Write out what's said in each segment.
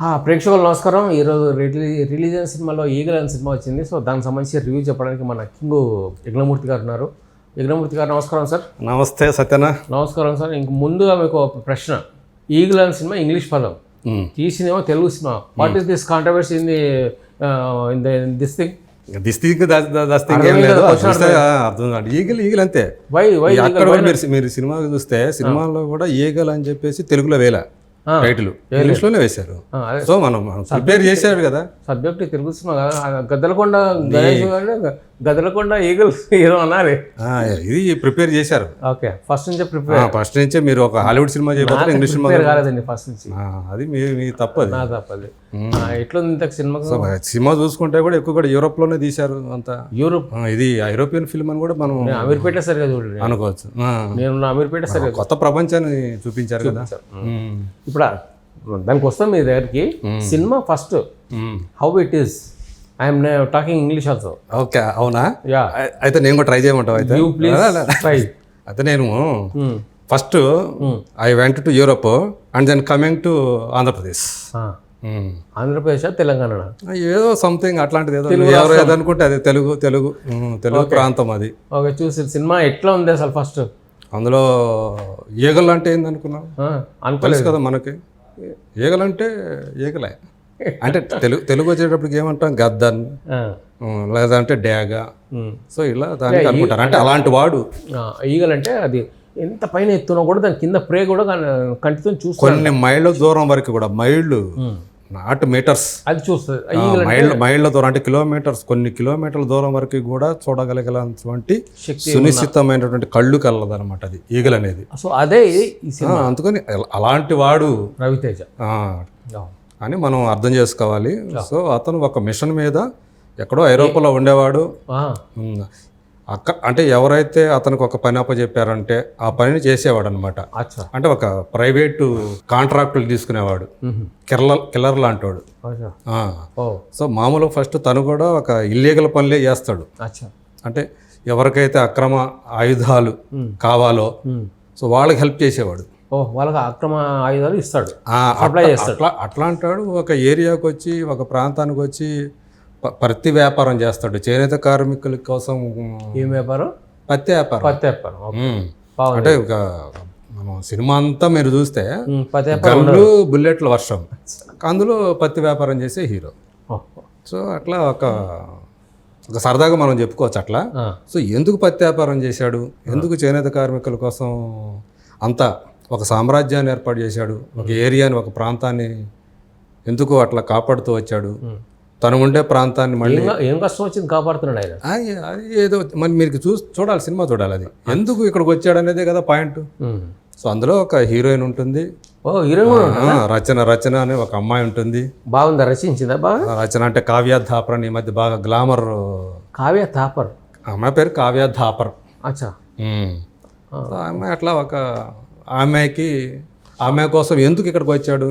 ప్రేక్షకులు నమస్కారం. ఈరోజు రిలీజ్ అయిన సినిమాలో ఈగల్ అనే సినిమా వచ్చింది. సో దానికి సంబంధించి రివ్యూ చెప్పడానికి మన కింగ్ యజ్ఞమూర్తి గారు ఉన్నారు. యజ్ఞమూర్తి గారు నమస్కారం సార్. నమస్తే సత్యనా. నమస్కారం సార్. ఇంక ముందుగా మీకు ఒక ప్రశ్న. ఈగల్ అనే సినిమా ఇంగ్లీష్ పదం, ఈ cinema Telugu cinema. What is this controversy in this thing? అర్థం కాదు. ఈగల్ అంతే. అక్కడ మీరు సినిమా చూస్తే సినిమాలో కూడా ఈగల్ అని చెప్పేసి తెలుగులో వేల టైటిల్ ఇంగ్లీష్లోనే వేశారు. సో మనం ప్రిపేర్ చేశారు కదా. Subject Telugu cinema Gaddalakonda eagle ఏదో అన్నారు. ఇది ప్రిపేర్ చేశారు. ఓకే, ఫస్ట్ నుంచే మీరు ఒక హాలీవుడ్ సినిమా చేయబోతారు, ఇంగ్లీష్ సినిమా కాలేదండి ఫస్ట్ నుంచి. అది మీ తప్పదు. నా తప్పది. ఎట్లా ఇంత సినిమా చూసుకుంటే కూడా ఎక్కువ కూడా యూరోప్ లోనే తీశారు అంతా. యూరోప్ ఇది ఐరోపియన్ ఫిల్మ్ అని కూడా మనం అమీర్పేట సరిగా చూడండి అనుకోవచ్చు. నేను అమీర్పేట సరిగా కొత్త ప్రపంచాన్ని చూపించారు కదా. ఇప్పుడు దానికి వస్తాం మీ దగ్గరికి. Cinema first how it is. I'm talking English also. Okay, అవునా? అయితే నేను కూడా ట్రై చేయమంటావు? అయితే అయితే నేను first I went to Europe and then coming to Andhra Pradesh. Andhra Pradesh Telangana ఏదో సంథింగ్ అట్లాంటిది ఏదో ఎవరు ఏదో అనుకుంటే అది తెలుగు ప్రాంతం అది. ఓకే, చూసి సినిమా ఎట్లా ఉంది అసలు? ఫస్ట్ అందులో ఈగలు అంటే ఏంది అనుకున్నాం? అనుకోలేదు కదా మనకి. ఈగలు అంటే ఈగలే అంటే తెలుగు వచ్చేటప్పటికి ఏమంటాం? గద్దన్ లేదంటే డ్యాగా. సో ఇలా దానికి అనుకుంటారు. అంటే అలాంటి వాడు ఈగలు అంటే అది ఎంత పైన ఎత్తున్నా కూడా దాని కింద ప్రే కూడా కంటితో చూసి కొన్ని మైళ్ళ దూరం వరకు కూడా, మైళ్ళు నాట్ మీటర్స్, అది చూస్తుంది. మైళ్ళ దూరం అంటే కిలోమీటర్స్, కొన్ని కిలోమీటర్ల దూరం వరకు కూడా చూడగలిగినటువంటి సునిశ్చితమైనటువంటి కళ్ళు కలదనమాట అది ఈగల్ అనేది. సో అదే అందుకని అలాంటి వాడు రవితేజ అని మనం అర్థం చేసుకోవాలి. సో అతను ఒక మిషన్ మీద ఎక్కడో ఐరోపాలో ఉండేవాడు. అంటే ఎవరైతే అతనికి ఒక పని అప్పచెప్పారంటే ఆ పనిని చేసేవాడు అనమాట. అంటే ఒక ప్రైవేటు కాంట్రాక్టులు తీసుకునేవాడు, కిల్లర్ లాంటివాడు. సో మామూలుగా ఫస్ట్ తను కూడా ఒక ఇల్లీగల్ పనులే చేస్తాడు. అంటే ఎవరికైతే అక్రమ ఆయుధాలు కావాలో సో వాళ్ళకి హెల్ప్ చేసేవాడు. వాళ్ళకి అక్రమ ఆయుధాలు ఇస్తాడు, అట్లా అంటాడు. ఒక ఏరియాకి వచ్చి, ఒక ప్రాంతానికి వచ్చి పత్తి వ్యాపారం చేస్తాడు. చేనేత కార్మికుల కోసం. ఏం వ్యాపారం? పత్తి వ్యాపారం. అంటే ఒక మనం సినిమా అంతా మీరు చూస్తే గన్లు, బుల్లెట్ల వర్షం, అందులో పత్తి వ్యాపారం చేసే హీరో. సో అట్లా ఒక సరదాగా మనం చెప్పుకోవచ్చు అట్లా. సో ఎందుకు పత్తి వ్యాపారం చేశాడు, ఎందుకు చేనేత కార్మికుల కోసం అంతా ఒక సామ్రాజ్యాన్ని ఏర్పాటు చేశాడు, ఒక ఏరియాని, ఒక ప్రాంతాన్ని ఎందుకు అట్లా కాపాడుతూ వచ్చాడు, తను ఉండే ప్రాంతాన్ని మళ్ళీ ఏం కష్టం వచ్చింది కాపాడుతున్నాడు ఆయన. అది ఏదో మరి మీరు చూడాలి, సినిమా చూడాలి. అది ఎందుకు ఇక్కడికి వచ్చాడు అనేదే కదా పాయింట్. సో అందులో ఒక హీరోయిన్ ఉంటుంది, రచన అనే ఒక అమ్మాయి ఉంటుంది. బాగుందా? రచించిందా బాగా? రచన అంటే కావ్య థాపర్ అని ఈ మధ్య బాగా గ్లామర్. కావ్య థాపర్ అమ్మాయి పేరు కావ్య థాపర్. అచ్చా. అమ్మాయి అట్లా ఒక ఆమె కోసం ఎందుకు ఇక్కడికి వచ్చాడు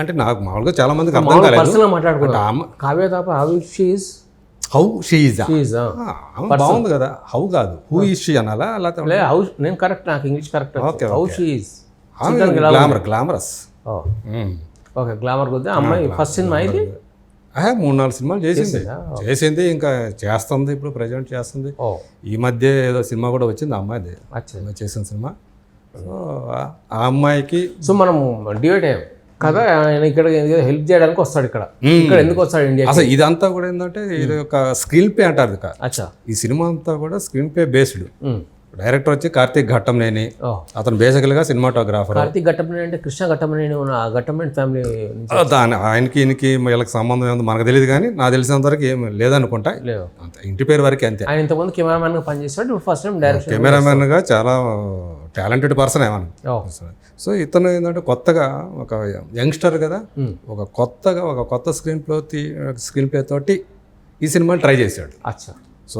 అంటే నాకు మామూలుగా చాలా మందికి అర్థం కాలేదు. బాగుంది కదా, హౌ కాదు, హూ ఈజ్ షీ అనాలా? నేను కరెక్ట్, నాకు English correct. Glamorous. Okay, glamour కొద్ది అమ్మాయి. ఫస్ట్ సినిమా ఇది 3-4 సినిమాలు చేసింది, ఇంకా చేస్తుంది, ఇప్పుడు ప్రజెంట్ చేస్తుంది. ఈ మధ్య ఏదో సినిమా కూడా వచ్చింది అమ్మాయిది చేసిన సినిమా. సో ఆ అమ్మాయికి సో మనం డివైడ్ అయ్యాం కదా. ఆయన ఇక్కడ హెల్ప్ చేయడానికి వస్తాడు. ఇక్కడ ఎందుకు వస్తాడు ఇండియా? అసలు ఇదంతా కూడా ఏంటంటే ఇది ఒక స్క్రీన్ ప్లే అంటారు. ఈ సినిమా అంతా కూడా స్క్రీన్ ప్లే బేస్డ్. డైరెక్టర్ వచ్చి కార్తీక్ ఘట్టమనేని, అతను బేసికల్గా సినిమాటోగ్రాఫర్. కార్తీక్ ఘట్టమనేని అంటే కృష్ణ ఘట్టమనేని ఘట్టమనేని ఫ్యామిలీ. ఆయనకి వీళ్ళకి సంబంధం ఏందో మనకు తెలియదు, కానీ నాకు తెలిసినంత వరకు ఏం లేదనుకుంటా. ఇంటి పేరు వరకు అంతే. ఆయన ఇంతకుముందు కెమెరామెన్ గా పనిచేస్తాడు, ఫస్ట్ టైం డైరెక్టర్. కెమెరామెన్ గా చాలా టాలెంటెడ్ పర్సన్ ఏమన్నా. సో ఇతను ఏంటంటే కొత్తగా ఒక యంగ్స్టర్ కదా, ఒక కొత్త స్క్రీన్ ప్లే తోటి ఈ సినిమాని ట్రై చేశాడు. సో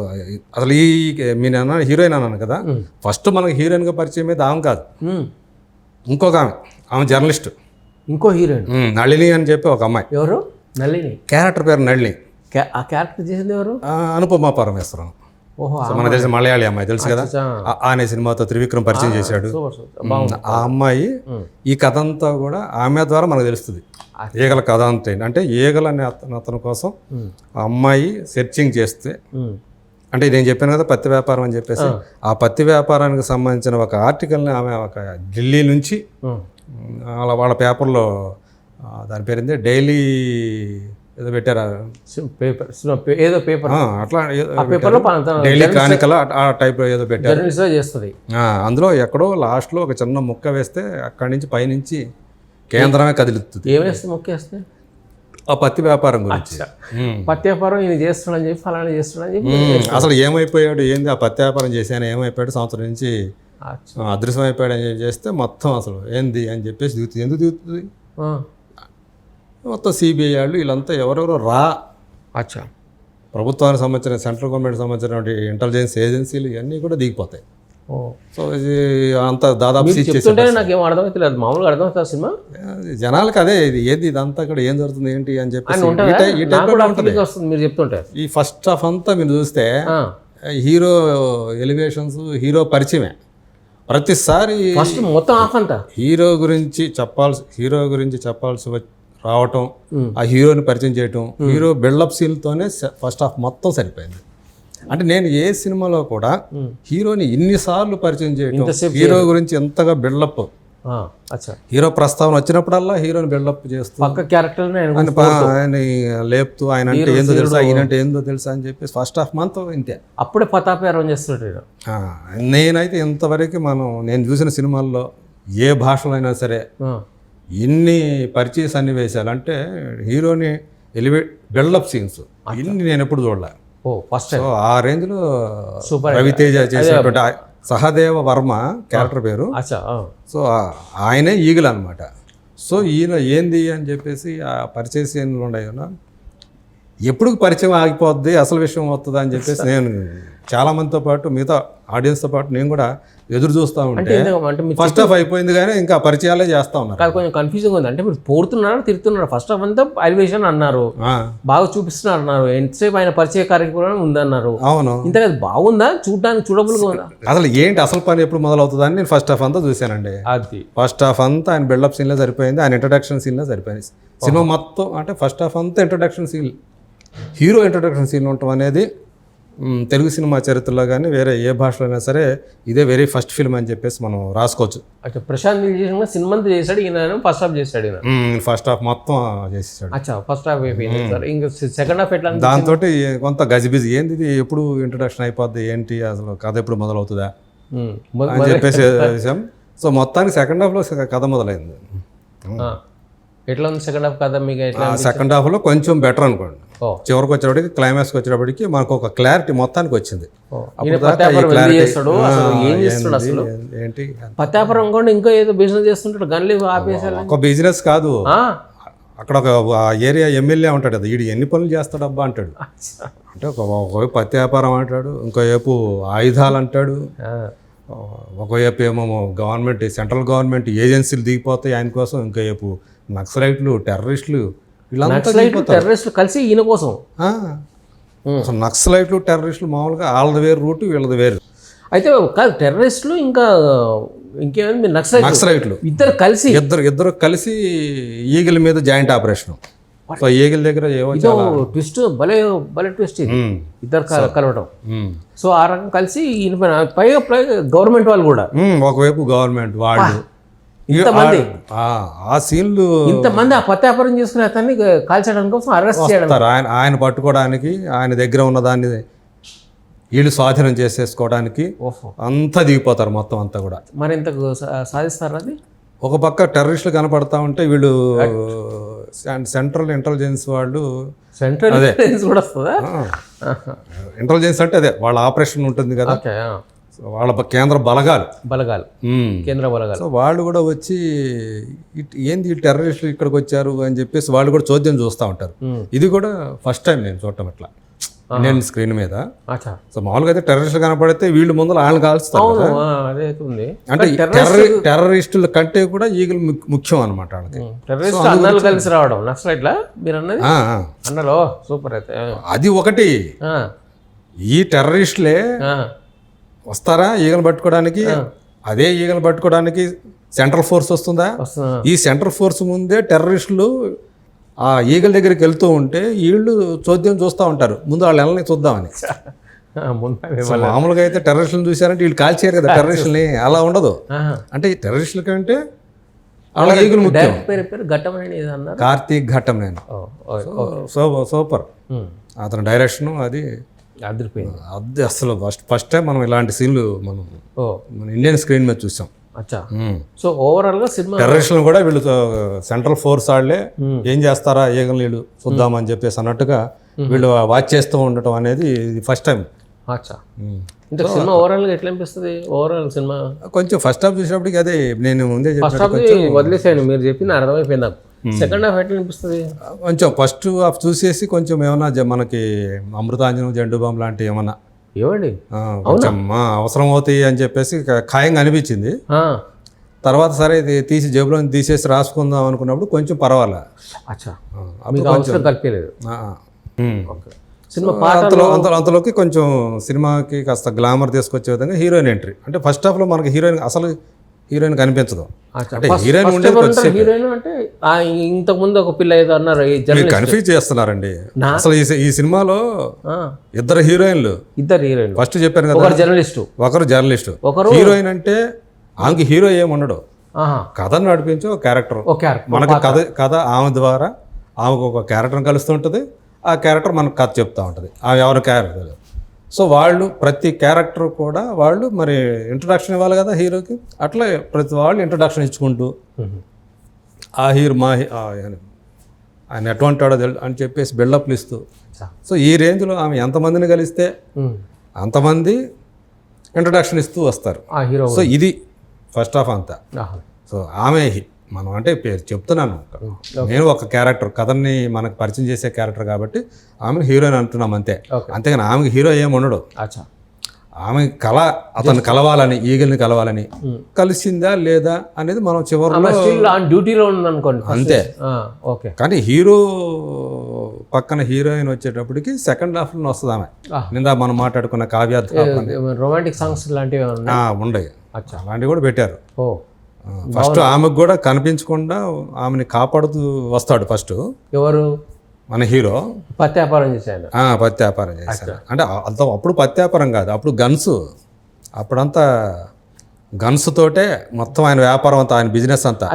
అసలు మీరు అన్న హీరోయిన్ అన్నాను కదా, ఫస్ట్ మనకు హీరోయిన్గా పరిచయం మీద ఆమె కాదు, ఇంకొక ఆమె జర్నలిస్ట్. ఇంకో హీరోయిన్ నళిని అని చెప్పి ఒక అమ్మాయి. ఎవరు? నళిని. క్యారెక్టర్ పేరు నళిని. ఆ క్యారెక్టర్ చేసింది ఎవరు? అనుపమ పరమేశ్వరం. ఓహో సో మనకు తెలిసిన మలయాళీ అమ్మాయి తెలుసు కదా, అనే సినిమాతో త్రివిక్రమ్ పరిచయం చేశాడు. సూపర్ సూపర్ బాగుంది. ఆ అమ్మాయి ఈ కథ అంతా కూడా ఆమె ద్వారా మనకు తెలుస్తుంది ఈగల కథ అంతా ఏంటి. అంటే ఈగల అనే అతని కోసం ఆ అమ్మాయి సెర్చింగ్ చేస్తే, అంటే నేను చెప్పాను కదా పత్తి వ్యాపారం అని చెప్పేసి, ఆ పత్తి వ్యాపారానికి సంబంధించిన ఒక ఆర్టికల్ని ఆమె ఒక ఢిల్లీ నుంచి అలా వాళ్ళ పేపర్లో దాని పేరుంది డైలీ ఏదో పెట్టారా పేపర్ ఏదో పేపర్ అట్లా పేపర్లో డైలీ క్రానికల్ ఆ టైప్లో ఏదో పెట్టారు. జర్నలిస్ట్ చేస్తుంది. అందులో ఎక్కడో లాస్ట్లో ఒక చిన్న ముక్క వేస్తే అక్కడి నుంచి పైనుంచి కేంద్రమే కదిలిస్తుంది. ఏమేస్తే మొక్కేస్తే ఆ పత్తి వ్యాపారం గురించి. పత్తి వ్యాపారం ఈయన చేస్తున్నాడని చెప్పి ఫలానా చేస్తున్నాడని చెప్పి అసలు ఏమైపోయాడు ఏంది ఆ పత్తి వ్యాపారం చేశాను ఏమైపోయాడు సంవత్సరం నుంచి అదృశ్యం అయిపోయాడు అని చేస్తే మొత్తం అసలు ఏంది అని చెప్పేసి దిగుతుంది. ఎందుకు దిగుతుంది? మొత్తం సిబిఐ వాళ్ళు వీళ్ళంతా ఎవరెవరో అచ్చా ప్రభుత్వానికి సంబంధించిన సెంట్రల్ గవర్నమెంట్ సంబంధించిన ఇంటెలిజెన్స్ ఏజెన్సీలు ఇవన్నీ కూడా దిగిపోతాయి. సో ఇది అంతా దాదాపు నాకేం అర్థమవుతలేదు, మామూలుగా అర్థమవుతుంది సినిమా జనాలకు అదే ఇది ఏది ఇదంతా ఇక్కడ ఏం జరుగుతుంది ఏంటి అని చెప్పేసి మీరు చెప్తుంటారు. ఈ ఫస్ట్ హాఫ్ అంతా మీరు చూస్తే హీరో ఎలివేషన్స్, హీరో పరిచయమే ప్రతిసారి. ఫస్ట్ మొత్తం హాఫ్ అంతా హీరో గురించి చెప్పాల్సి రావటం, ఆ హీరోని పరిచయం చేయటం, హీరో బిల్డప్ సీన్తోనే ఫస్ట్ హాఫ్ మొత్తం సరిపోయింది. అంటే నేను ఏ సినిమాలో కూడా హీరోని ఇన్నిసార్లు పరిచయం చేయటం, హీరో గురించి ఎంతగా బిల్డప్, హీరో ప్రస్తావన వచ్చినప్పుడల్లా హీరోని బిల్డప్ చేస్తూ పక్క క్యారెక్టర్ ఆయన లేపుతూ ఆయన అంటే ఏందో తెలుసా, ఈయనంటే ఏందో తెలుసా అని చెప్పేసి ఫస్ట్ హాఫ్ మంత్ ఇంతే. అప్పుడే పతాపేరం చేస్తుంటాడు. నేనైతే ఇంతవరకు నేను చూసిన సినిమాల్లో ఏ భాషలో అయినా సరే ఇన్ని పరిచయ సన్నివేశాలు అంటే హీరోని బిల్డప్ సీన్స్ ఇన్ని నేను ఎప్పుడు చూడలే. ఫస్ట్ ఆ రేంజ్లో రవితేజ చేసినటువంటి సహదేవ వర్మ క్యారెక్టర్ పేరు. సో ఆయనే ఈగల్ అనమాట. సో ఈయన ఏంది అని చెప్పేసి ఆ పరిచయ సీన్లు ఉన్నాయో ఎప్పుడు పరిచయం ఆగిపోద్ది, అసలు విషయం వస్తుందా అని చెప్పేసి నేను చాలా మందితో పాటు మిగతా ఆడియన్స్తో పాటు నేను కూడా ఎదురు చూస్తూ ఉంటే ఫస్ట్ హాఫ్ అయిపోయింది కానీ ఇంకా పరిచయాలే చేస్తా ఉన్నారు. కొంచెం కన్ఫ్యూజింగ్ ఉంది. అంటే మీరు పోడుతున్నారా తిరుగుతున్నారా? ఫస్ట్ హాఫ్ అంతా ఎలివేషన్ అన్నారు, బాగా చూపిస్తున్నారు అన్నారు, ఎంతసేపు ఆయన పరిచయ కార్యక్రమం ఉందన్నారు. అవును, ఇంతగా బాగుందా చూడడానికి, చూడబుల్గా ఉందా? అసలు ఏంటి అసలు పని ఎప్పుడు మొదలవుతుందని నేను ఫస్ట్ హాఫ్ అంతా చూశానండి. అది ఫస్ట్ హాఫ్ అంతా ఆయన బిల్డప్ సీన్లో సరిపోయింది, ఆయన ఇంట్రడక్షన్ సీన్లో సరిపోయింది. సినిమా మొత్తం అంటే ఫస్ట్ హాఫ్ అంతా introduction scene, hero introduction scene ఉండటం అనేది తెలుగు సినిమా చరిత్రలో కానీ వేరే ఏ భాషలో అయినా సరే ఇదే వెరీ ఫస్ట్ ఫిల్మ్ అని చెప్పేసి మనం రాసుకోవచ్చు. అంటే ప్రశాంత్ నీల్ సినిమా చేశాడు, ఈయన ఫస్ట్ హాఫ్ చేశాడు. ఫస్ట్ హాఫ్ మొత్తం చేసేసాడు. అచ్చా ఫస్ట్ హాఫ్ ఇంకా సెకండ్ హాఫ్ ఎట్లా? దాంతో కొంత గజిబిజి ఏంది ఇది ఎప్పుడు ఇంట్రడక్షన్ అయిపోద్ది ఏంటి అసలు కథ ఎప్పుడు మొదలవుతుందా అని చెప్పేసి. సో మొత్తానికి సెకండ్ హాఫ్లో కథ మొదలైంది. ఎట్లా ఉంది సెకండ్ హాఫ్ కథ మీకు? సెకండ్ హాఫ్లో కొంచెం బెటర్ అనుకోండి. చివరికి వచ్చేటప్పటికి క్లైమాక్స్కి వచ్చేటప్పటికి మనకు ఒక క్లారిటీ మొత్తానికి వచ్చింది. ఏంటి పత్యాపురం కూడా ఇంకా ఏదో బిజినెస్ చేస్తుంటాడు, గన్లు ఆపేసాడు. ఒక బిజినెస్ కాదు, అక్కడ ఒక ఏరియా ఎమ్మెల్యే ఉంటాడు కదా, వీడు ఎన్ని పనులు చేస్తాడబ్బా అంటాడు. అంటే ఒకవైపు పత్తి వ్యాపారం అంటాడు, ఇంకోవైపు ఆయుధాలు అంటాడు, ఒకవైపు ఏమో గవర్నమెంట్ సెంట్రల్ గవర్నమెంట్ ఏజెన్సీలు దిగిపోతాయి ఆయన కోసం, ఇంకోవైపు నక్సలైట్లు టెర్రరిస్టులు టెర్రరిస్టులు కలిసి ఈయన కోసం. అసలు నక్సలైట్లు టెర్రరిస్టులు మామూలుగా వాళ్ళది వేరు రూటు వీళ్ళది వేరు. అయితే కాదు టెర్రరిస్టులు ఇంకా ఇంకేమైంది నక్సలైట్లు ఇద్దరు కలిసి ఈగిల్ మీద జాయింట్ ఆపరేషన్. సో ఈగిల్ దగ్గర ట్విస్ట్ భలే ట్విస్ట్ ఇది, ఇద్దరు కలవడం. సో ఆ రకం కలిసి ఈయన పైగా గవర్నమెంట్ వాళ్ళు కూడా, ఒకవైపు గవర్నమెంట్ వాళ్ళు ఇంతమంది ఆ సీన్లు ఇంతమంది ఆ పత్యాపారం చేసుకునే అతన్ని కాల్చడం కోసం అరెస్ట్ చేయడం, ఆయన పట్టుకోవడానికి, ఆయన దగ్గర ఉన్న దాన్ని వీళ్ళు స్వాధీనం చేసేసుకోవడానికి అంతా దిగిపోతారు మొత్తం అంతా కూడా. మరి ఇంతకు సాధిస్తారు అది? ఒక పక్క టెర్రరిస్టులు కనపడతా ఉంటే వీళ్ళు సెంట్రల్ ఇంటెలిజెన్స్ వాళ్ళు, సెంట్రల్ ఇంటెలిజెన్స్ కూడా వస్తుందా? ఇంటెలిజెన్స్ అంటే అదే వాళ్ళ ఆపరేషన్ ఉంటుంది కదా, వాళ్ళ కేంద్ర బలగాలు కేంద్ర బలగాలు. సో వాళ్ళు కూడా వచ్చి ఏంది టెర్రరిస్టులు ఇక్కడికి వచ్చారు అని చెప్పేసి వాళ్ళు కూడా చోద్యం చూస్తూ ఉంటారు. ఇది కూడా ఫస్ట్ టైం నేను చూడటం ఇట్లా ఇండియన్ స్క్రీన్ మీద. సో మామూలుగా అయితే టెర్రరిస్టులు కనపడితే వీళ్ళు ముందు వాళ్ళని కాల్స్తారు. అంటే టెర్రరిస్టుల కంటే కూడా ఈగలు ముఖ్యం అనమాట వాళ్ళకి. కలిసి రావడం నక్సలైట్లా మీరు అన్నది అన్నలో సూపర్. అయితే అది ఒకటి. ఈ టెర్రరిస్టులే ఆ, వస్తారా ఈగలు పట్టుకోవడానికి? అదే ఈగలు పట్టుకోవడానికి సెంట్రల్ ఫోర్స్ వస్తుందా? వస్తున్నా. ఈ సెంట్రల్ ఫోర్స్ ముందే టెర్రరిస్టులు ఆ ఈగల దగ్గరికి వెళ్తూ ఉంటే వీళ్ళు చోద్యం చూస్తూ ఉంటారు, ముందు వాళ్ళ నెలని చూద్దామని. ముందు సో మామూలుగా అయితే టెర్రరిస్టులను చూసారంటే వీళ్ళు కాల్చేయరు కదా టెర్రరిస్టులని, అలా ఉండదు. అంటే ఈ టెర్రరిస్టుల కంటే వాళ్ళ ఈగలు ముఖ్యం. డైరెక్ట్ పేరు ఘట్టమనేని ఇది అన్నారు. కార్తీక్ ఘట్టం నేను సూపర్ అతని డైరెక్షన్ అది అదిరిపోయింది. అది అసలు ఫస్ట్ టైం మనం ఇలాంటి సీన్లు మనం మన ఇండియన్ స్క్రీన్ మీద చూసాం. అచ్చా. సో ఓవరాల్గా సినిమా టెర్రరిస్టులను కూడా వీళ్ళు సెంట్రల్ ఫోర్స్ వాళ్ళే ఏం చేస్తారా ఈగలు వీళ్ళు చూద్దామని చెప్పేసి అన్నట్టుగా వీళ్ళు వాచ్ చేస్తూ ఉండటం అనేది ఇది ఫస్ట్ టైం. అచ్చా. అంటే సినిమా ఓవరాల్గా ఎట్లా అనిపిస్తుంది? ఓవరాల్ సినిమా కొంచెం ఫస్ట్ హాఫ్ చూసేటప్పటికి అదే నేను ముందే ఫస్ట్ హాఫ్ వదిలేసాను, మీరు చెప్పింది అర్థమైపోయింది నాకు. సెకండ్ హాఫ్ ఎట్లా అనిపిస్తుంది? కొంచెం ఫస్ట్ హాఫ్ చూసేసి కొంచెం ఏమన్నా మనకి అమృతాంజనం జండు బాంబు లాంటివి ఏమన్నా ఏమండి కొంచెం అవసరం అవుతాయి అని చెప్పేసి ఖాయంగా అనిపించింది. తర్వాత సరే ఇది తీసి జేబులో తీసేసి రాసుకుందాం అనుకున్నప్పుడు కొంచెం పర్వాలే. అచ్చా, మీకు అవసరం కలిపలేదు. సినిమా అంతలోకి కొంచెం సినిమాకి కాస్త గ్లామర్ తీసుకొచ్చే విధంగా హీరోయిన్ ఎంట్రీ. అంటే ఫస్ట్ హాఫ్ లో మనకి హీరోయిన్ కనిపించదు. అంటే హీరోయిన్ ఉండేది హీరోయిన్ అంటే ఇంతకు ముందు ఒక పిల్ల ఏదో అన్నారు, కన్ఫ్యూజ్ చేస్తున్నారండి. అసలు ఈ సినిమాలో ఇద్దరు హీరోయిన్లు ఫస్ట్ చెప్పాను కదా, ఒకరు జర్నలిస్టు, హీరోయిన్ అంటే ఆమెకి హీరో ఏమి ఉండడు, కథను నడిపించే ఒక క్యారెక్టర్. మనకి కథ ఆమె ద్వారా ఆమెకు ఒక క్యారెక్టర్ని కలుస్తూ ఉంటుంది, ఆ క్యారెక్టర్ మనకు కథ చెప్తూ ఉంటుంది, ఆమె ఎవరి క్యారెక్టర్. సో వాళ్ళు ప్రతి క్యారెక్టర్ కూడా వాళ్ళు మరి ఇంట్రడక్షన్ ఇవ్వాలి కదా హీరోకి, అట్లా ప్రతి వాళ్ళు ఇంట్రడక్షన్ ఇచ్చుకుంటూ ఆ హీరో ఆయన ఎటువంటి వాడో అని చెప్పేసి బిల్డప్లు ఇస్తూ, సో ఈ రేంజ్లో ఆమె ఎంతమందిని కలిస్తే అంతమంది ఇంట్రడక్షన్ ఇస్తూ వస్తారు. సో ఇది ఫస్ట్ హాఫ్ అంతా. సో ఆమె మనం అంటే పేరు చెప్తున్నాను, నేను ఒక క్యారెక్టర్ కథని మనకు పరిచయం చేసే క్యారెక్టర్ కాబట్టి ఆమెను హీరోయిన్ అంటున్నాం అంతే. అంతేగాని ఆమెకి హీరో ఏమి ఉండడు. ఆమె అతను కలవాలని, ఈగల్ని కలవాలని, కలిసిందా లేదా అనేది మనం చివరిలో డ్యూటీలో ఉందనుకోండి అంతే. కానీ హీరో పక్కన హీరోయిన్ వచ్చేటప్పటికి సెకండ్ హాఫ్ లో వస్తుంది ఆమె. నిందా మనం మాట్లాడుకున్న రొమాంటిక్ సాంగ్స్ లాంటివి ఉండవు, అలాంటివి కూడా పెట్టారు. ఫస్ట్ ఆమెకు కూడా కనిపించకుండా ఆమెని కాపాడుతూ వస్తాడు ఫస్ట్. ఎవరు? మన హీరో. పత్తి వ్యాపారం చేశాడు. పత్తి వ్యాపారం చేశాడు అంటే అప్పుడు పత్తి వ్యాపారం కాదు, అప్పుడు గన్స్. అప్పుడంతా గన్స్ తోటే మొత్తం ఆయన వ్యాపారం అంతా, ఆయన బిజినెస్ అంతా.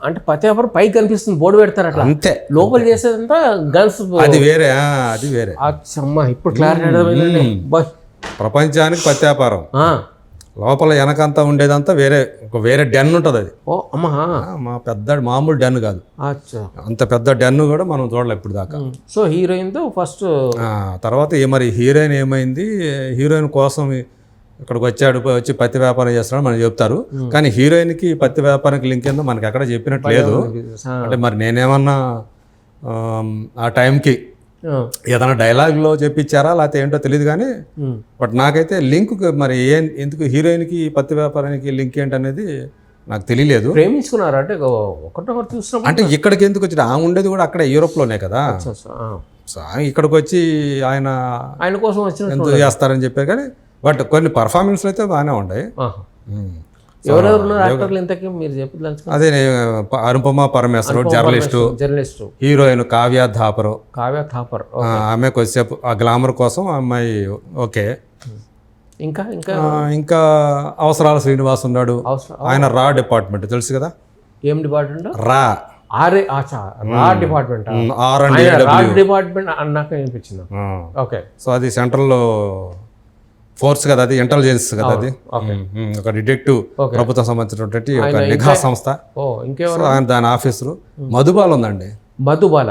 అంటే పత్తి వ్యాపారం పైకి కనిపిస్తుంది, బోర్డు పెడతారు అట్లా, అంతే. లోపల చేసేదంతా గన్స్. అది వేరే. ఇప్పుడు క్లారిటీ. ప్రపంచానికి పత్తి వ్యాపారం. లోపల వెనకంతా ఉండేదంతా వేరే డెన్ ఉంటుంది. అది మా పెద్ద మామూలు డెన్ కాదు, అంత పెద్ద డెన్ కూడా మనం చూడలే ఇప్పుడు దాకా. సో హీరోయిన్ తో ఫస్ట్, తర్వాత మరి హీరోయిన్ ఏమైంది, హీరోయిన్ కోసం ఇక్కడికి వచ్చి పత్తి వ్యాపారం చేస్తున్నాడు మనకు చెప్తారు. కానీ హీరోయిన్కి పత్తి వ్యాపారానికి లింక్ ఏందో మనకి ఎక్కడ చెప్పినట్టు లేదు. అంటే మరి నేనేమన్నా ఆ టైంకి ఏదైనా డైలాగ్లో చెప్పించారా లేకపోతే ఏంటో తెలియదు కానీ, బట్ నాకైతే లింక్ మరి ఎందుకు హీరోయిన్కి పత్తి వ్యాపారానికి లింక్ ఏంటనేది నాకు తెలియలేదు. ప్రేమించుకున్నారు అంటే ఒకటొకటి చూసినా, అంటే ఇక్కడికి ఎందుకు వచ్చి ఆమె ఉండేది కూడా అక్కడే యూరోప్లోనే కదా. సో ఇక్కడికి వచ్చి ఆయన కోసం ఎందుకు చేస్తారని చెప్పారు. కానీ బట్ కొన్ని పర్ఫార్మెన్స్లు అయితే బాగానే ఉన్నాయి. అదే అనుపమ పరమేశ్వరరావు జర్నలిస్టు, హీరోయిన్ కావ్య థాపర్. ఆమె కొద్దిసేపు ఆ గ్లామర్ కోసం అమ్మాయి. ఓకే. ఇంకా అవసరాల శ్రీనివాస్ ఉన్నాడు, ఆయన రా డిపార్ట్మెంట్ తెలుసు కదా. ఏం డిపార్ట్మెంట్? రా డిపార్ట్మెంట్. డిపార్ట్మెంట్ నాకు అనిపించింది. ఓకే. సో అది సెంట్రల్ ఫోర్స్ కదా, అది ఇంటెలిజెన్స్ కదా, అది ఒక డిటెక్టివ్, ప్రభుత్వం సంబంధించినటువంటి ఒక నిఘా సంస్థ. దాని ఆఫీసరు మధుబాల ఉందండి. మధుబాల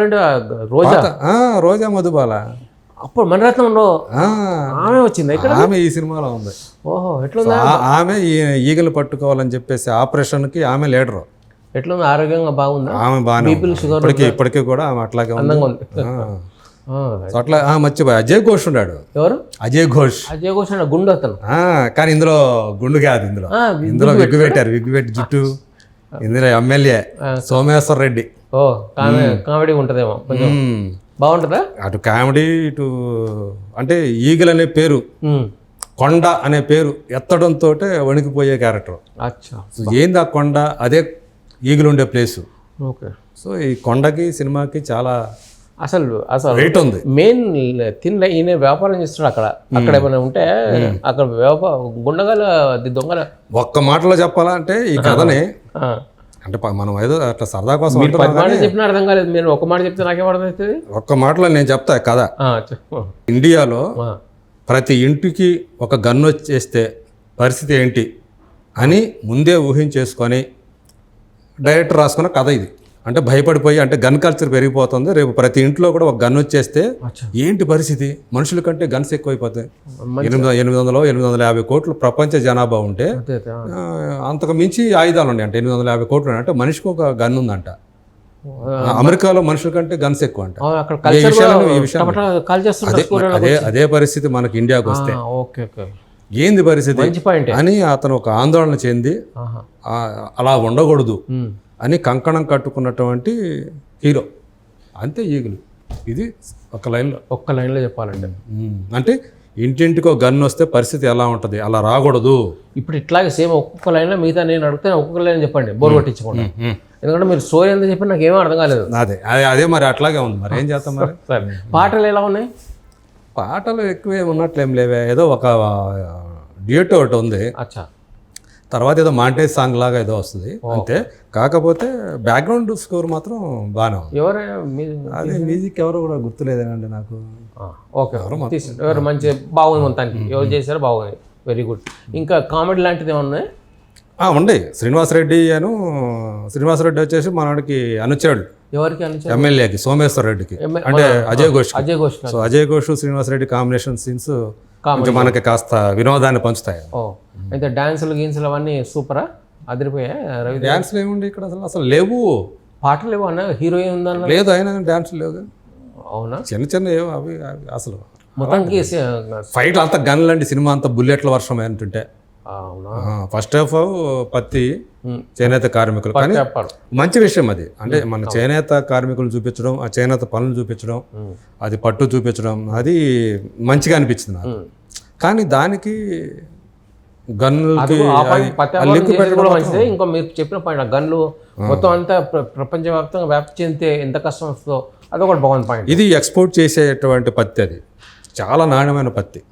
అంటే రోజా మధుబాల. అప్పుడు మణిరత్నంలో ఆమె వచ్చింది, ఆమె ఈ సినిమాలో ఉంది. ఓహో, ఎట్లా ఆమె ఈగలు పట్టుకోవాలని చెప్పేసి ఆపరేషన్ కి ఆమె లీడరు. ఎట్లా ఆరోగ్యంగా బాగుంది ఆమె? బాగా ఇప్పటికీ కూడా ఆమె అట్లాగే ఉంది. అట్లా మర్చిపోయి అజయ్ ఘోష్ ఉన్నాడు. ఎవరు? అజయ్ ఘోష్ అంటే గుండు అతను. కానీ ఇందులో గుండు కాదు, ఇందులో విగ్గు పెట్టారు, విగ్గు పెట్టి జుట్టు. ఇందులో ఎమ్మెల్యే సోమేశ్వర్ రెడ్డి. కామెడీ ఉంటదేమో. బాగుంటుందా? అటు కామెడీ ఇటు అంటే ఈగల్ అనే పేరు, కొండ అనే పేరు ఎత్తడంతో వణికిపోయే క్యారెక్టర్. అచ్చా. సో ఏంది ఆ కొండ, అదే ఈగలు ఉండే ప్లేసు. ఓకే. సో ఈ కొండకి సినిమాకి చాలా అసలు రేట్ ఉంది. మెయిన్ ఈయన వ్యాపారం చేస్తాడు అక్కడ ఏమైనా ఉంటే అక్కడ గుండగల దొంగల. ఒక్క మాటలో చెప్పాలంటే ఈ కథని అంటే మనం ఏదో అట్లా సరదా కోసం 10 మాటలు చెప్పినా అర్థం కాలేదు, మీరు ఒక మాట చెప్తే నాకేం అర్థం అవుతుంది? ఒక్క మాటలో నేను చెప్తా కథ. ఇండియాలో ప్రతి ఇంటికి ఒక గన్ను వచ్చేస్తే పరిస్థితి ఏంటి అని ముందే ఊహించేసుకొని డైరెక్టర్ రాసుకున్న కథ ఇది. అంటే భయపడిపోయి, అంటే గన్ కల్చర్ పెరిగిపోతుంది, రేపు ప్రతి ఇంట్లో కూడా ఒక గన్ వచ్చేస్తే ఏంటి పరిస్థితి, మనుషుల కంటే గన్స్ ఎక్కువైపోతాయి. 850 కోట్లు ప్రపంచ జనాభా ఉంటే అంతకు మించి ఆయుధాలు ఉన్నాయి. అంటే 850 కోట్లు అంటే మనిషికి ఒక గన్ ఉందంట. అమెరికాలో మనుషుల కంటే గన్స్ ఎక్కువ అంట. అదే పరిస్థితి మనకి ఇండియాకి వస్తే ఏంది పరిస్థితి అని అతను ఒక ఆందోళన చెంది అలా ఉండకూడదు అని కంకణం కట్టుకున్నటువంటి హీరో. అంతే ఈగలు. ఇది ఒక్క లైన్లో చెప్పాలంటే అంటే ఇంటింటికో గన్ వస్తే పరిస్థితి ఎలా ఉంటుంది, అలా రాకూడదు. ఇప్పుడు ఇట్లాగే సేమ్ ఒక్కొక్క లైన్లో మిగతా నేను అడిగితే ఒక్కొక్క లైన్ చెప్పండి, బోర్ కొట్టించకుండా. ఎందుకంటే మీరు స్టోరీ ఎంత చెప్పి నాకు ఏమీ అర్థం కాలేదు. అదే మరి అట్లాగే ఉంది, మరి ఏం చేస్తాం మరి. పాటలు ఎలా ఉన్నాయి? పాటలు ఎక్కువ ఉన్నట్లేం లేవే, ఏదో ఒక డ్యూట్ ఒకటి ఉంది. అచ్చా. తర్వాత ఏదో మాంటేజ్ సాంగ్ లాగా ఏదో వస్తుంది అంతే. కాకపోతే బ్యాక్గ్రౌండ్ స్కోర్ మాత్రం బాగానే ఉంది. ఎవరైనా అదే మ్యూజిక్ ఎవరో కూడా గుర్తులేదేనండి నాకు. ఓకే, ఎవరు మంచి బాగుంది మొత్తానికి, ఎవరు చేశారో బాగుంది, వెరీ గుడ్. ఇంకా కామెడీ లాంటిది ఏమన్నా ఉండే? శ్రీనివాసరెడ్డి వచ్చేసి మనకి అనుచరుడు. ఎవరికి? ఎమ్మెల్యేకి సోమేశ్వర రెడ్డికి, అంటే Ajay Ghosh. So Ajay Ghosh Srinivasa Reddy combination scenes కొంచెం మనకి కాస్త వినోదాన్ని పంచుతాయి. అయితే డాన్సులు గీన్సులు అవన్నీ సూపరా, అదిరిపోయా? రవి డాన్సులు ఏముండే ఇక్కడ అసలు లేవు, పాటలు లేవు అన్న, హీరోయిన్ ఉందన్న లేదు, అయినా డాన్సులు లేవు. అవునా? చిన్న ఏవో అవి అసలు మొత్తానికి ఫైట్ అంతా గన్లు అండి, సినిమా అంతా బుల్లెట్ల వర్షం ఏంటంటే. ఫస్ట్ హాఫ్ పత్తి చేనేత కార్మికులు, కానీ మంచి విషయం అది. అంటే మన చేనేత కార్మికులు చూపించడం, ఆ చేనేత పనులు చూపించడం, అది పట్టు చూపించడం, అది మంచిగా అనిపించింది నాకు. కానీ దానికి గన్నులకి లింక్ పెట్టడం మంచిదే. ఇంకో మీరు చెప్పిన పాయింట్, గన్లు మొత్తం అంతా ప్రపంచవ్యాప్తంగా వ్యాప్తి చెందితే ఎంత కష్టం వస్తుందో అదొకటి బాగుంది పాయింట్. ఇది ఎక్స్పోర్ట్ చేసేటువంటి పత్తి, అది చాలా నాణ్యమైన పత్తి.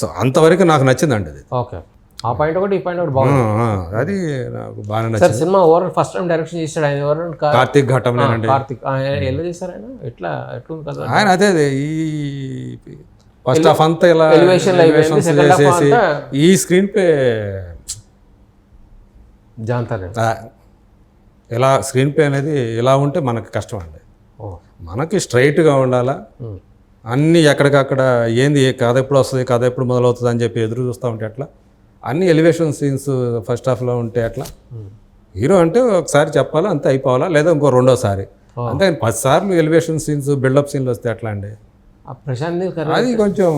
సో అంతవరకు నాకు నచ్చిందండి అది. ఓకే, ఆ పాయింట్ ఒకటి, ఈ పాయింట్ ఒకటి బాగుంది, అది నాకు బాగా నచ్చింది. Cinema over first time direction చేశాడు ఆయన, ఎవరు? కార్తీక్ ఘటంలేనండి. కార్తీక్ ఎలా చేశారు ఆయన? ఎట్లుంది కదా ఆయన? అదే ఫస్ట్ హాఫ్ అంతా ఇలా చేసేసి ఈ స్క్రీన్ ప్లే జాంతారు. ఇలా స్క్రీన్ ప్లే అనేది ఇలా ఉంటే మనకి కష్టం అండి. మనకి స్ట్రైట్గా ఉండాలా, అన్నీ ఎక్కడికక్కడ ఏంది కథ ఎప్పుడు వస్తుంది, కథ ఎప్పుడు మొదలవుతుంది అని చెప్పి ఎదురు చూస్తూ ఉంటే అట్లా అన్ని ఎలివేషన్ సీన్స్ ఫస్ట్ హాఫ్లో ఉంటే అట్లా. హీరో అంటే ఒకసారి చెప్పాలా, అంతే అయిపోవాలా, లేదా ఇంకో రెండోసారి. అంతే 10 సార్లు ఎలివేషన్ సీన్స్ బిల్డప్ సీన్లు వస్తే ఎట్లా అండి? అది కొంచెం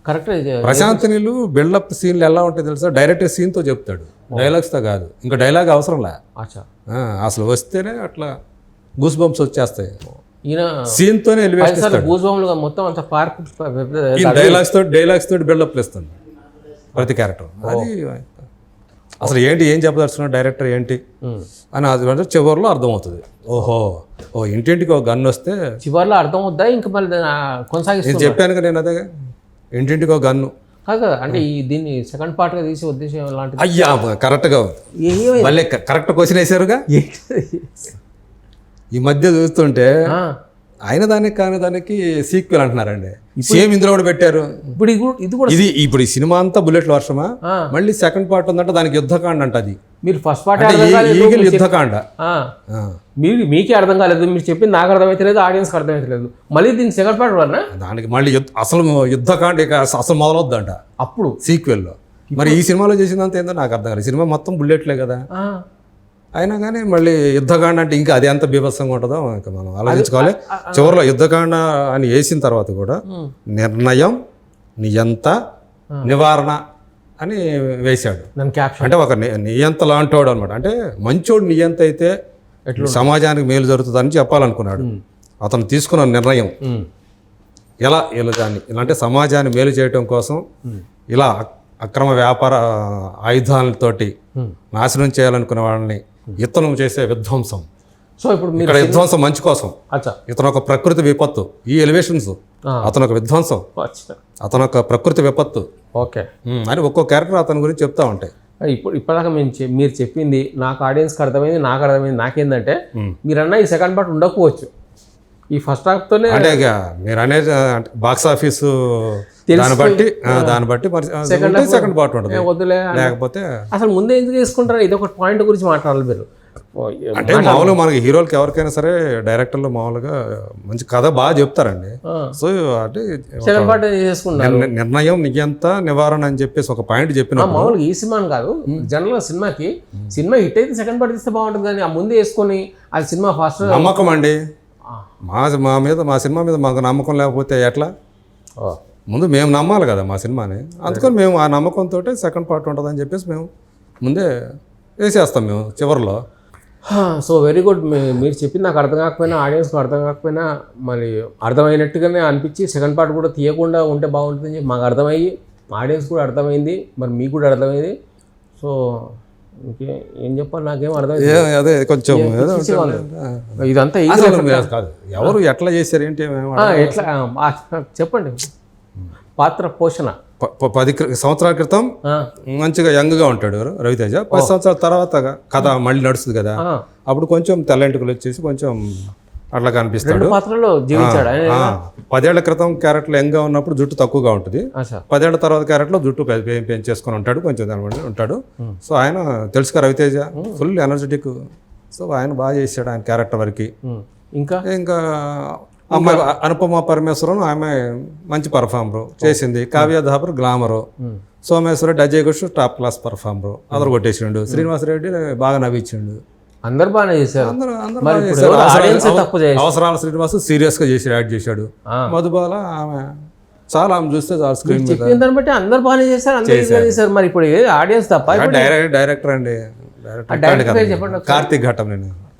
కరెక్ట్. ప్రశాంత్ నీళ్ళు బిల్డప్ సీన్లు ఎలా ఉంటాయి తెలుసా? డైరెక్ట్ సీన్తో చెప్తాడు, డైలాగ్స్తో కాదు. ఇంకా డైలాగ్ అవసరంలే, అసలు వస్తేనే అట్లా గూస్ బంప్స్ వచ్చేస్తాయి. సీన్తోనే ఎలివేషన్ మొత్తం అంత పార్క్ డైలాగ్స్ తోటి బిల్డప్ ఇస్తుంది ప్రతి క్యారెక్టర్. అది అసలు ఏం చెప్పదలుచుకున్నాడు డైరెక్టర్ ఏంటి అని అది చివరిలో అర్థమవుతుంది. ఓ ఇంటింటికి ఒక గన్ వస్తే చివరిలో అర్థం అవుద్దా? ఇంకా మళ్ళీ కొనసాగిస్తుంది. నేను చెప్పాను కదా, నేను అదే ఇంటింటికి ఒక గన్ను కాదు అంటే దీన్ని సెకండ్ పార్ట్ గా తీసే ఉద్దేశం లాంటిది. అయ్యా కరెక్ట్గా మళ్ళీ కరెక్ట్ క్వశ్చన్ వేసారుగా. ఈ మధ్య చూస్తుంటే అయిన దానికి కాని దానికి సీక్వెల్ అంటున్నారండి. సేమ్ ఇందులో కూడా పెట్టారు. ఇప్పుడు ఈ సినిమా అంతా బుల్లెట్ల వర్షమా, మళ్ళీ సెకండ్ పార్ట్ ఉందంటే దానికి యుద్ధకాండ అంట. అది మీరు ఫస్ట్ పార్ట్ ఈగల్ యుద్ధకాండ, మీకే అర్థం కాలేదు, మీరు చెప్పింది నాకు అర్థమైతలేదు, ఆడియన్స్కి అర్థమైతలేదు. మళ్ళీ దీనికి సెకండ్ పార్ట్ వల్ల దానికి మళ్ళీ అసలు యుద్ధకాండ అసలు మొదలవుద్దంట అప్పుడు సీక్వెల్లో. మరి ఈ సినిమాలో చేసిందంత ఏందో నాకు అర్థం కాలేదు. సినిమా మొత్తం బుల్లెట్లే కదా, అయినా కానీ మళ్ళీ యుద్ధకాండ అంటే ఇంకా అది ఎంత బీభత్సంగా ఉంటుందో ఇంకా మనం ఆలోచించుకోవాలి. చివరిలో యుద్ధకాండ అని వేసిన తర్వాత కూడా నిర్ణయం, నియంత, నివారణ అని వేశాడు. అంటే ఒక నియంత లాంటోడు అనమాట. అంటే మంచోడు నియంత అయితే సమాజానికి మేలు జరుగుతుందని చెప్పాలనుకున్నాడు. అతను తీసుకున్న నిర్ణయం ఎలా ఇలా దాన్ని ఇలాంటి సమాజాన్ని మేలు చేయటం కోసం ఇలా అక్రమ వ్యాపార ఆయుధాలతోటి నాశనం చేయాలనుకునే వాళ్ళని ఇతను చేసే విధ్వంసం. సో ఇప్పుడు మీరు ఇక్కడ విధ్వంసం మంచి కోసం. అచ్చా ఇతను ఒక ప్రకృతి విపత్తు. ఈ ఎలివేషన్స్ అతను ఒక విధ్వంసం, అచ్చా అతను ఒక ప్రకృతి విపత్తు ఓకే. అని ఒక్కో క్యారెక్టర్ అతని గురించి చెప్తా ఉంటాయి. ఇప్పటిదాకా మీరు చెప్పింది నాకు ఆడియన్స్కి అర్థమైంది, నాకు అర్థమైంది. నాకేందంటే మీరన్నా ఈ సెకండ్ పార్ట్ ఉండకపోవచ్చు, ఈ ఫస్ట్ హాఫ్తోనే అంటే ఇక మీరు అనేది బాక్స్ ఆఫీసు దాన్ని బట్టి మరి సెకండ్ పార్ట్ ఉంటుంది. వద్దులే లేకపోతే అసలు ముందే ఎందుకు వేసుకుంటారు? ఇది ఒక పాయింట్ గురించి మాట్లాడాలి మీరు. అంటే మామూలుగా మనకి హీరోలకి ఎవరికైనా సరే డైరెక్టర్లు మామూలుగా మంచి కథ బాగా చెప్తారండి. సో అంటే సెకండ్ పార్ట్ చేసుకుంటారు. నిర్ణయం నియంత నివారణ అని చెప్పేసి ఒక పాయింట్ చెప్పిన మామూలుగా ఈ సినిమాని కాదు, జనరల్ సినిమా హిట్ అయితే సెకండ్ పార్ట్ తీస్తే బాగుంటుంది. కానీ ఆ ముందే వేసుకొని అది సినిమా ఫాస్ట్ నమ్మకం అండి. మా సినిమా మీద మాకు నమ్మకం లేకపోతే ఎట్లా? ముందు మేము నమ్మాలి కదా మా సినిమాని. అందుకని మేము ఆ నమ్మకంతో సెకండ్ పార్ట్ ఉంటుందని చెప్పేసి మేము ముందే వేసేస్తాం మేము చివరిలో. So very good. మీరు చెప్పింది నాకు అర్థం కాకపోయినా, ఆడియన్స్కి అర్థం కాకపోయినా, మరి అర్థమైనట్టుగానే అనిపించి సెకండ్ పార్ట్ కూడా తీయకుండా ఉంటే బాగుంటుందని చెప్పి మాకు అర్థమయ్యి, ఆడియన్స్ కూడా అర్థమైంది, మరి మీకు కూడా అర్థమైంది. సో ఇంకే ఏం చెప్పాలి, నాకేం అర్థమైంది. అదే కొంచెం ఇదంతా కాదు, ఎవరు ఎట్లా చేశారు ఏంటి ఎట్లా చెప్పండి. పాత్ర పోషణ 10 సంవత్సరాల క్రితం మంచిగా యంగ్గా ఉంటాడు రవితేజ. 10 సంవత్సరాల తర్వాత కథ మళ్ళీ నడుస్తుంది కదా, అప్పుడు కొంచెం తెల్లంటికలు వచ్చేసి కొంచెం అట్లా కనిపిస్తాడు. పాత్రలో జీవించాడు. 10 ఏళ్ల క్రితం క్యారెక్టర్ యంగ్గా ఉన్నప్పుడు జుట్టు తక్కువగా ఉంటుంది. 10 ఏళ్ల తర్వాత క్యారెక్టర్లో జుట్టు పెంచేసుకొని ఉంటాడు, కొంచెం దాని ఉంటాడు. సో ఆయన తెలుసుగా రవితేజ ఫుల్ ఎనర్జెటిక్. సో ఆయన బాగా చేశాడు ఆయన క్యారెక్టర్ వరకు. ఇంకా అమ్మాయి అనుపమ పరమేశ్వరం, ఆమె మంచి పర్ఫార్మర్ చేసింది. Kavya Thapar glamour, Someshwara Ajay Ghosh top class performer, అందరు కొట్టేసిండు. శ్రీనివాసరెడ్డి బాగా నవ్వించిండు. అందరు బాగానే చేశారు. అవసరాల శ్రీనివాస్ సీరియస్ గా యాక్ట్ చేశాడు. మధుబాల ఆమె చాలా ఆమె చూస్తే చాలా స్క్రీన్ చెప్పిన దాన్ని బట్టి అందరు బాగానే చేశారు, అందరూ చేశారు. మరి ఇప్పుడు ఆడియన్స్ తప్ప డైరెక్టర్ అండి, కార్తీక్ ఘట్టం. నేను